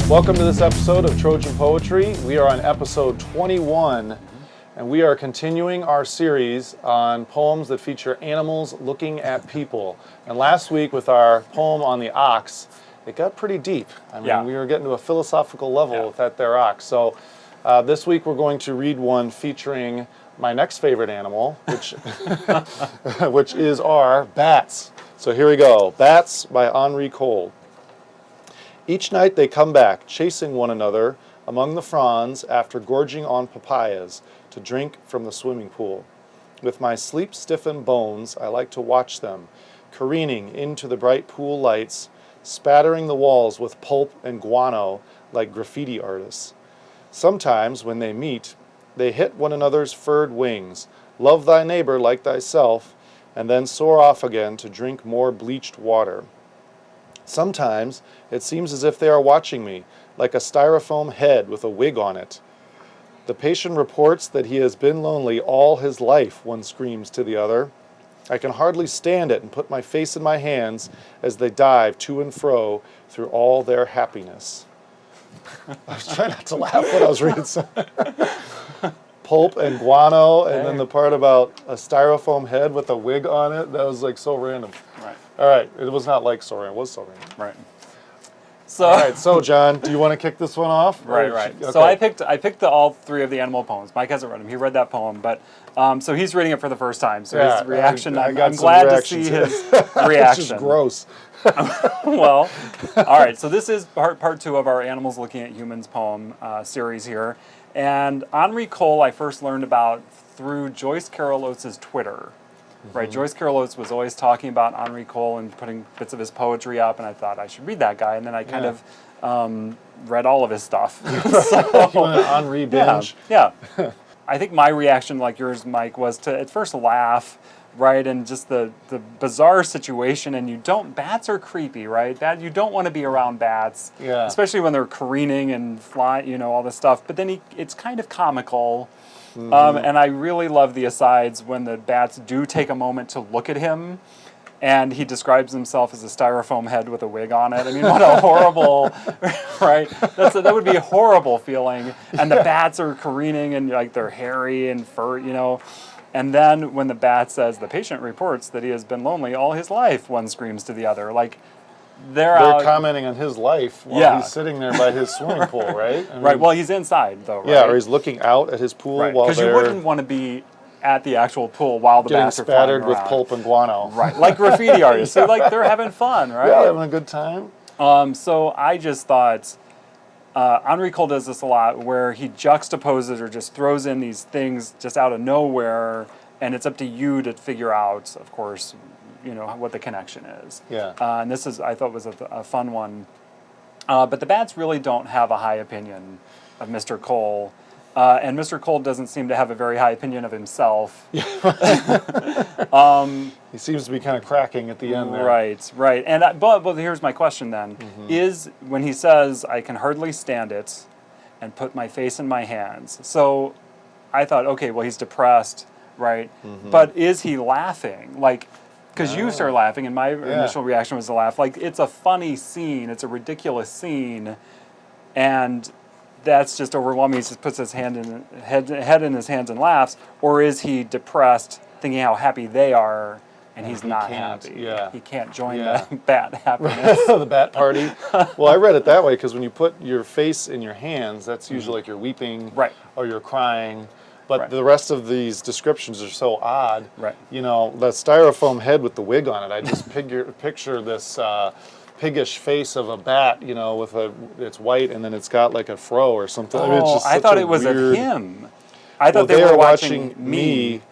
Welcome to this episode of Trojan Poetry. We are on episode 21, and we are continuing our series on poems that feature animals looking at people. And last week with our poem on the ox, it got pretty deep. I mean, we were getting to a philosophical level with that there ox. So this week we're going to read one featuring my next favorite animal, which, which is our bats. So here we go. Bats by Henri Cole. Each night they come back, chasing one another among the fronds after gorging on papayas to drink from the swimming pool. With my sleep-stiffened bones, I like to watch them, careening into the bright pool lights, spattering the walls with pulp and guano like graffiti artists. Sometimes, when they meet, they hit one another's furred wings, love thy neighbor like thyself, and then soar off again to drink more bleached water. Sometimes it seems as if they are watching me, like a Styrofoam head with a wig on it. The patient reports that he has been lonely all his life, one screams to the other. I can hardly stand it and put my face in my hands as they dive to and fro through all their happiness. I was trying not to laugh when I was reading something. Pulp and guano, and then the part about a Styrofoam head with a wig on it, that was like so random. Right. All right, it was not like so random, it was so random. Right. So, all right, so John, do you want to kick this one off? Right. Okay. So I picked all three of the animal poems. Mike hasn't read them. He read that poem, but so he's reading it for the first time. So his reaction, I'm glad to see his reaction. It's just gross. Well, all right. So this is part two of our Animals Looking at Humans poem series here. And Henri Cole I first learned about through Joyce Carol Oates' Twitter. Right, Joyce Carol Oates was always talking about Henri Cole and putting bits of his poetry up, and I thought I should read that guy, and then I kind of read all of his stuff. So, you want an Henri binge? Yeah. I think my reaction, like yours, Mike, was to at first laugh, right, and just the bizarre situation, and bats are creepy, right? You don't want to be around bats, especially when they're careening and flying, all this stuff, but then it's kind of comical. And I really love the asides when the bats do take a moment to look at him, and he describes himself as a Styrofoam head with a wig on it. I mean, what a horrible, right? That would be a horrible feeling. And the bats are careening, and like they're hairy and fur, And then when the bat says, the patient reports that he has been lonely all his life, one screams to the other. Like, they're commenting on his life while he's sitting there by his swimming pool, right? Right, well, he's inside, though, right? Yeah, or he's looking out at his pool while they're... Because you wouldn't want to be at the actual pool while the bats are flying around. Getting spattered with pulp and guano. Right, like graffiti artists. So, they're having fun, right? Yeah, having a good time. So I just thought... Henri Cole does this a lot, where he juxtaposes or just throws in these things just out of nowhere, and it's up to you to figure out, of course, what the connection is. Yeah. And this I thought was a fun one. But the bats really don't have a high opinion of Mr. Cole. And Mr. Cole doesn't seem to have a very high opinion of himself. He seems to be kind of cracking at the end there. Right. And but here's my question then. Is when he says, I can hardly stand it and put my face in my hands. So I thought, okay, well, he's depressed, right? But is he laughing? Because you started laughing, and my initial reaction was to laugh. It's a funny scene. It's a ridiculous scene. And that's just overwhelming. He just puts his head in his hands and laughs. Or is he depressed, thinking how happy they are, and he's not happy? Yeah. He can't join the bat happiness. The bat party. Well, I read it that way, because when you put your face in your hands, that's usually like you're weeping or you're crying. But the rest of these descriptions are so odd. Right. The Styrofoam head with the wig on it, I just picture this piggish face of a bat, it's white and then it's got like a fro or something. I mean, it's just I thought it was of him. I thought they were watching me.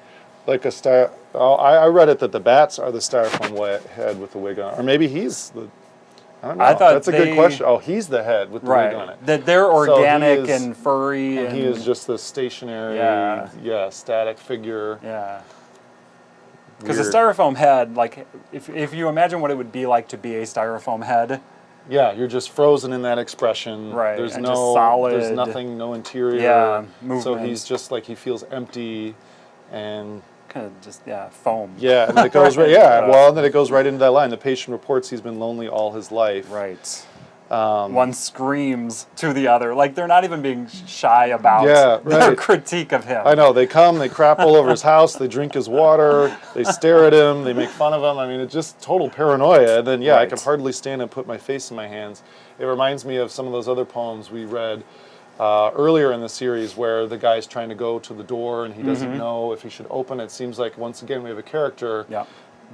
Like a star. Oh, I read it that the bats are the Styrofoam head with the wig on it. Or maybe he's the... I don't know. That's a good question. Oh, he's the head with the wig on it. That they're organic and furry. And he is just the stationary, static figure. Yeah. Because a Styrofoam head, if you imagine what it would be like to be a Styrofoam head. Yeah, you're just frozen in that expression. Right. There's just solid. There's nothing, no interior. Yeah, movement. So he's just he feels empty and... kind of just foam. Yeah, and it goes well, and then it goes right into that line. The patient reports he's been lonely all his life. Right. One screams to the other. Like, they're not even being shy about Yeah, their right. critique of him. I know, they come, they crap all over his house, they drink his water, they stare at him, they make fun of him. I mean, it's just total paranoia. And then, yeah, I Right. can hardly stand and put my face in my hands. It reminds me of some of those other poems we read earlier in the series where the guy's trying to go to the door and he doesn't know if he should open it. It seems like, once again, we have a character. Yeah.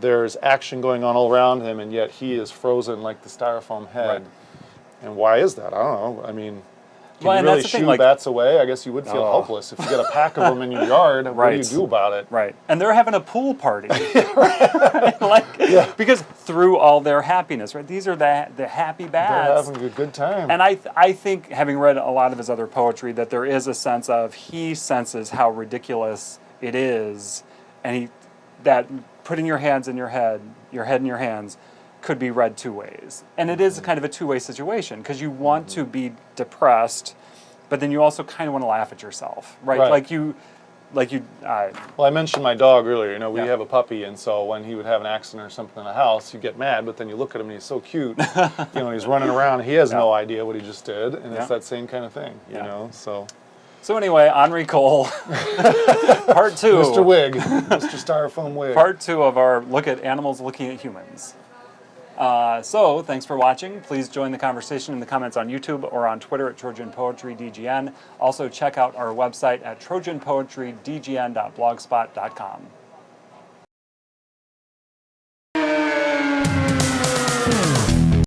There's action going on all around him, and yet he is frozen like the styrofoam head. Right. And why is that? I don't know. I mean, can Well, you and really that's the thing, shoo like- bats away? I guess you would feel Oh. helpless. If you get a pack of them in your yard, what do you Right. do about it? Right. And they're having a pool party. Because through all their happiness, right? These are the happy They're bats. having a good time. And I think, having read a lot of his other poetry, that there is a sense of he senses how ridiculous it is, and that putting your hands in your head in your hands, could be read two ways. And it is kind of a two-way situation, because you want to be depressed, but then you also kind of want to laugh at yourself, right? Right. Well, I mentioned my dog earlier. You know, we Yeah. have a puppy, and so when he would have an accident or something in the house, you get mad, but then you look at him and he's so cute. You know, he's running around. He has no idea what he just did, and Yeah. it's that same kind of thing, you Yeah. know, so. So anyway, Henri Cole, part two. Mr. Wig, Mr. Styrofoam Wig. Part two of our look at animals looking at humans. So thanks for watching. Please join the conversation in the comments on YouTube or on Twitter at Trojan Poetry DGN. Also check out our website at trojanpoetrydgn.blogspot.com.